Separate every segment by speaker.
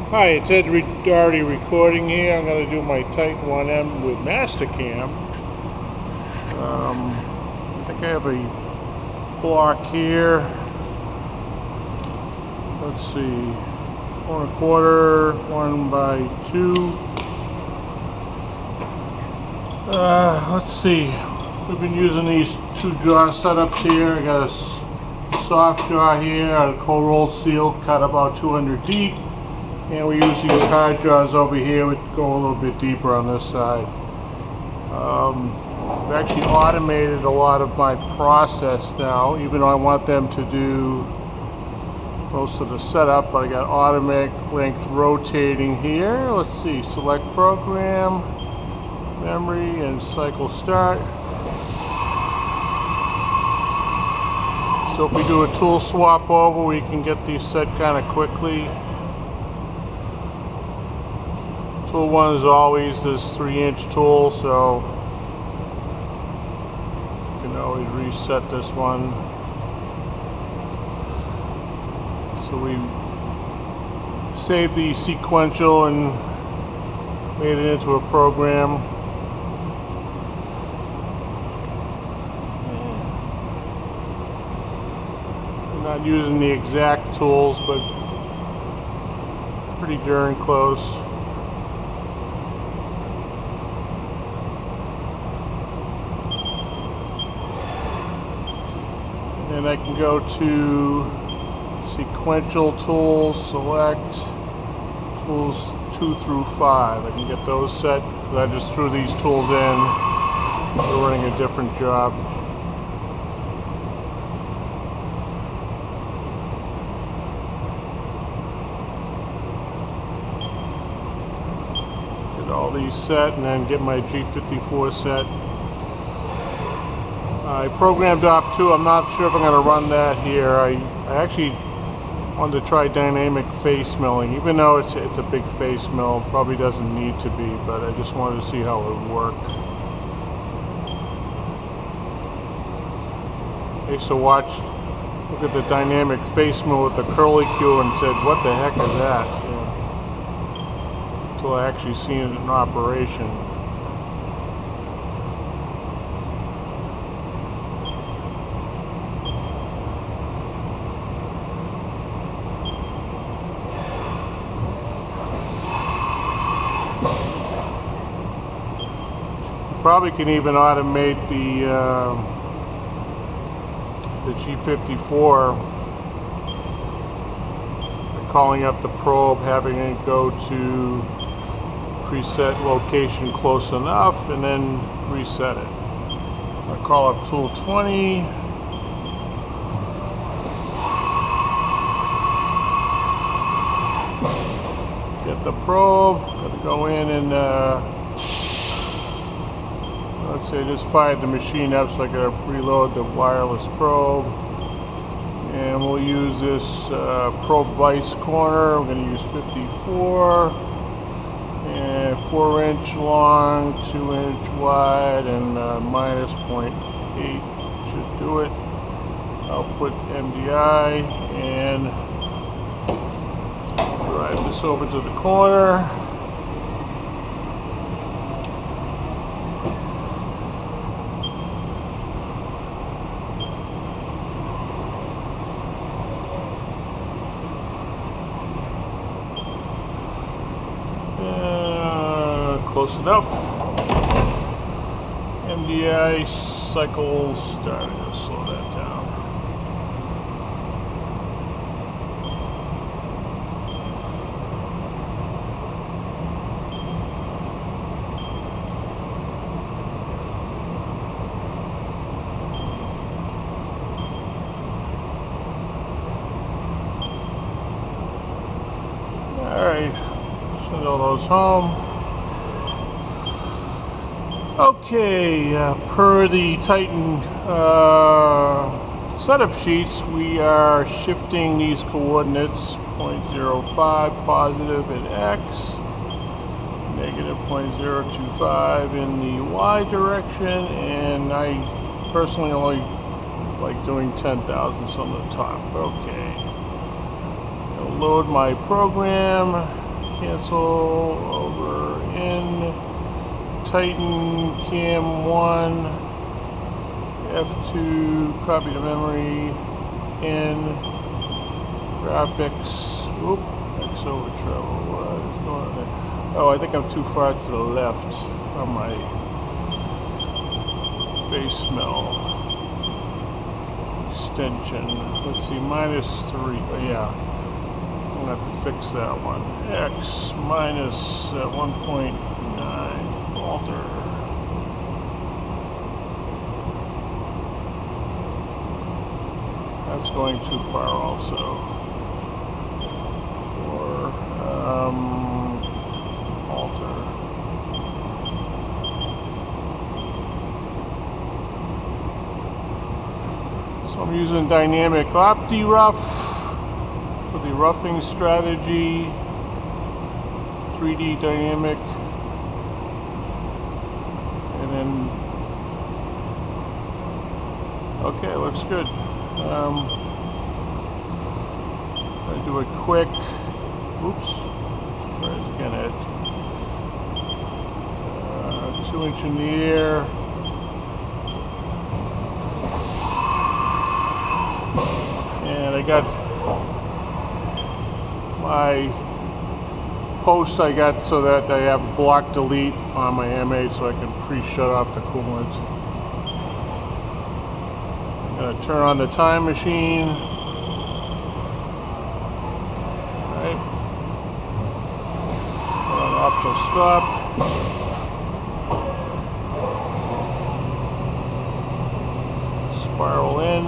Speaker 1: Hi, it said already recording here. I'm going to do my Titan 1M with Mastercam. I think I have a block here. Let's see, 1 1/4, 1x2. Let's see. We've been using these 2 jaw setups here. I got a soft jaw here out of cold rolled steel, cut about 200 deep. And we use these hard jaws over here, which go a little bit deeper on this side. I've actually automated a lot of my process now, even though I want them to do most of the setup, but I got automatic length rotating here. Let's see, select program, memory, and cycle start. So if we do a tool swap over, we can get these set kind of quickly. Tool 1 is always this 3-inch tool, so you can always reset this one. So we saved the sequential and made it into a program. I'm not using the exact tools, but pretty darn close. And I can go to sequential tools, select tools 2 through 5. I can get those set because I just threw these tools in. They're running a different job. Get all these set and then get my G54 set. I programmed Op2. I'm not sure if I'm going to run that here. I actually wanted to try dynamic face milling, even though it's a big face mill. Probably doesn't need to be, but I just wanted to see how it would work. I used to look at the dynamic face mill with the curly Q and said, what the heck is that? Yeah. Until I actually seen it in operation. Probably can even automate the G54 by calling up the probe, having it go to preset location close enough, and then reset it. I'll call up tool 20. Get the probe. Got to go in and let's say I just fired the machine up, so I gotta reload the wireless probe. And we'll use this probe vise corner. We're gonna use 54 and 4-inch long, 2-inch wide, and minus 0.8 should do it. Output MDI and drive this over to the corner. Close enough. MDI cycle started. Let's slow that down. All right, send all those home. Okay, per the Titan setup sheets, we are shifting these coordinates 0.05 positive in X, negative 0.025 in the Y direction, and I personally only like doing 10 thousandths on the top. Okay. I'll load my program. cancel, over, in, tighten, cam 1, F2, copy to memory, in, graphics, oop, X over travel, what is going on there? Oh, I think I'm too far to the left on my base mel extension. Let's see, -3, oh, yeah. I'm gonna have to fix that one. X minus 1.9, alter. That's going too far also. Or, alter. So I'm using dynamic OptiRough for the roughing strategy, 3D dynamic, and then, okay, looks good. I do a quick, oops, try it again at 2 inch in the air. And I got my post I got so that I have block delete on my M8 so I can pre-shut off the coolant. I'm going to turn on the time machine. Alright. Turn on optional stop. Spiral in.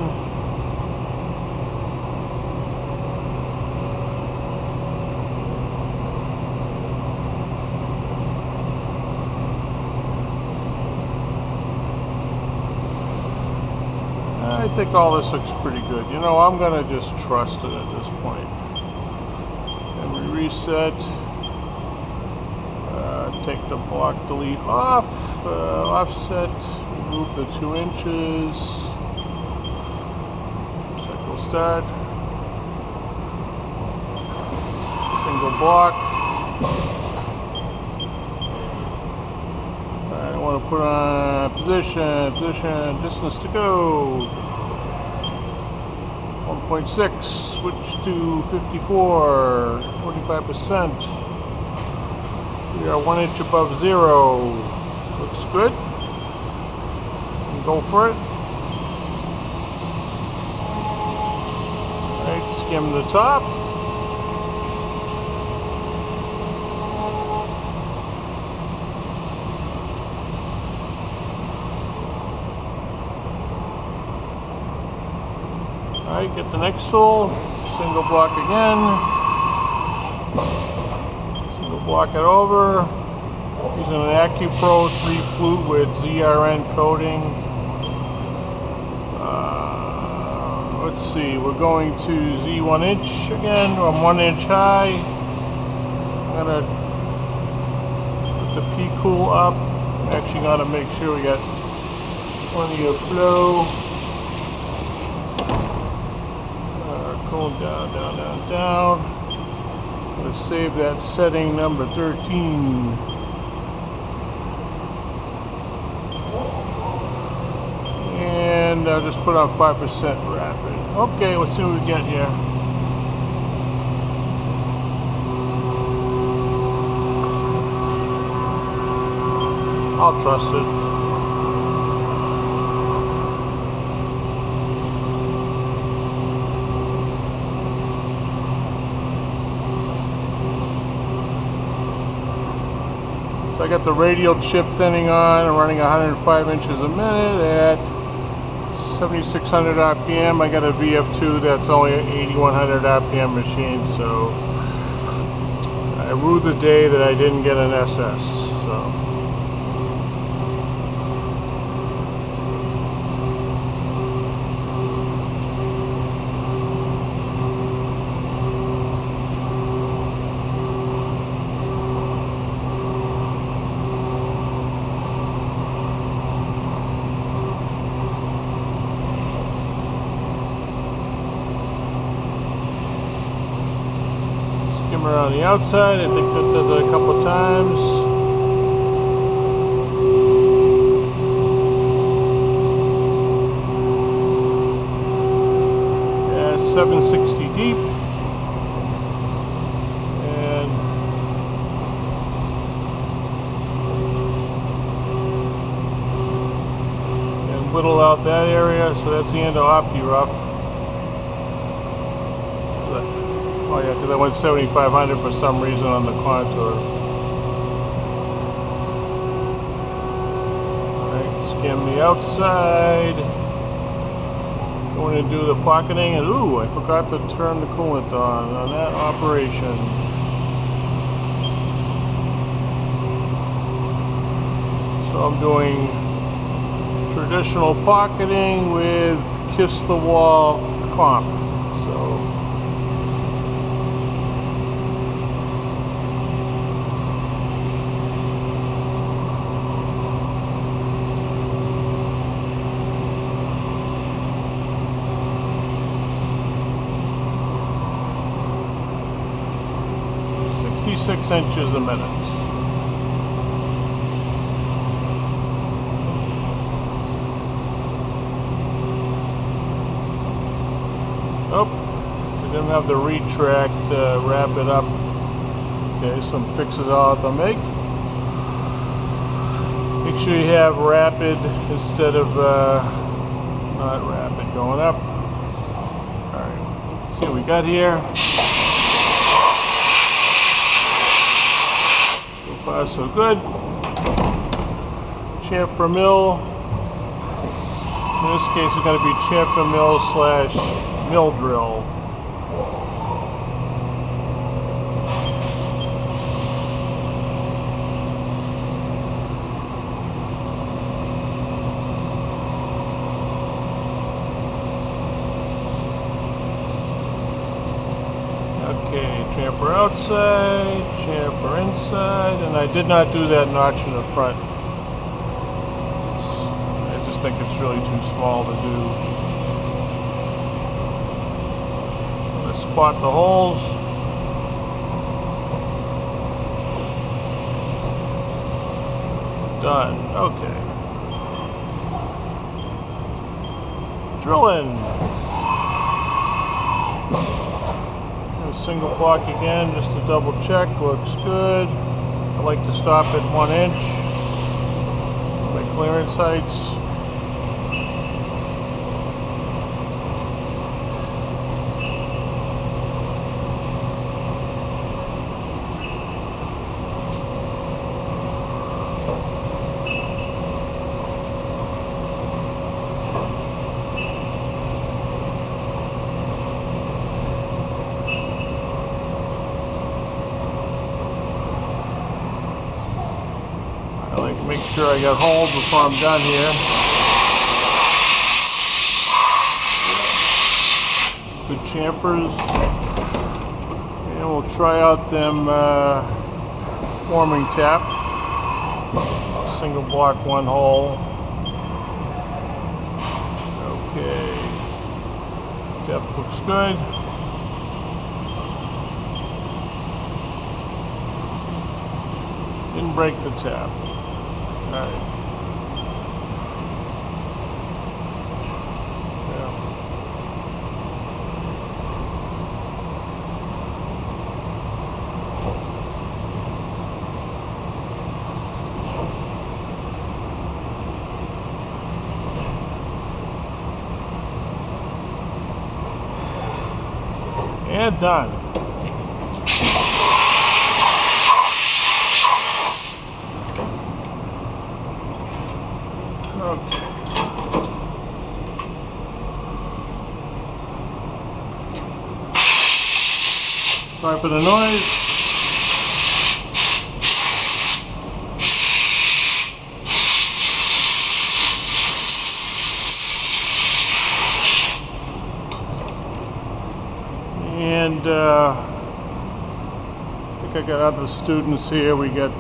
Speaker 1: I think all this looks pretty good. You know, I'm going to just trust it at this point. And we reset. Take the block delete off. Offset. Remove the 2 inches. Cycle start. Single block. I want to put on position, distance to go. 1.6, switch to 54, 45%. We are 1 inch above 0. Looks good. And go for it. Alright, skim the top. Alright, get the next tool, single block again, single block it over, using an AccuPro 3 flute with ZRN coating. Let's see, we're going to Z 1 inch again, I'm 1 inch high. I'm going to put the P-cool up, actually got to make sure we got plenty of flow. Cool down, down, down, down. I'm going to save that setting number 13. And I'll just put on 5% rapid. Okay, let's see what we get here. I'll trust it. So I got the radial chip thinning on. I'm running 105 inches a minute at 7,600 RPM. I got a VF2 that's only an 8,100 RPM machine, so I rue the day that I didn't get an SS. So. Skim around the outside. I think that does it a couple times. Yeah, 760 deep. And whittle out that area. So that's the end of Op1. Oh yeah, because I went 7,500 for some reason on the contour. Alright, skim the outside. Going to do the pocketing, and ooh, I forgot to turn the coolant on that operation. So I'm doing traditional pocketing with kiss the wall comp. So inches a minute. Oh, we didn't have the retract wrap it up. Okay, some fixes I'll have to make. Make sure you have rapid instead of not rapid going up. Alright, let's see what we got here. So good. Chamfer mill. In this case, it's going to be chamfer mill / mill drill. Okay, chamfer outside, chamfer inside, and I did not do that notch in the front. I just think it's really too small to do. Let's spot the holes. Done. Okay. Drilling. Single block again just to double check. Looks good. I like to stop at 1 inch. My clearance heights. Make sure I got holes before I'm done here. Good chamfers. And we'll try out them forming tap. Single block, 1 hole. Okay. Depth looks good. Didn't break the tap. Alright. Yeah. And done. Okay. Sorry for the noise. And I think I got other students here. We got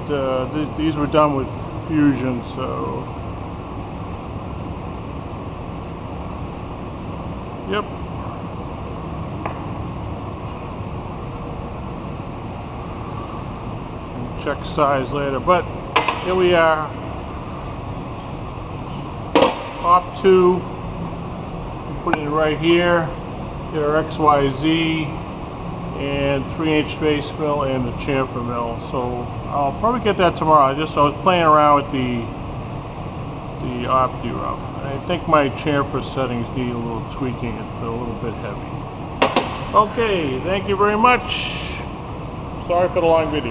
Speaker 1: these were done with Fusion, so. Yep. check size later. But here we are, Op2, putting it right here, get our XYZ, and 3-inch face mill and the chamfer mill. So I'll probably get that tomorrow. I was playing around with the OptiRough. I think my chamfer settings need a little tweaking. It's a little bit heavy. Okay, thank you very much. Sorry for the long video.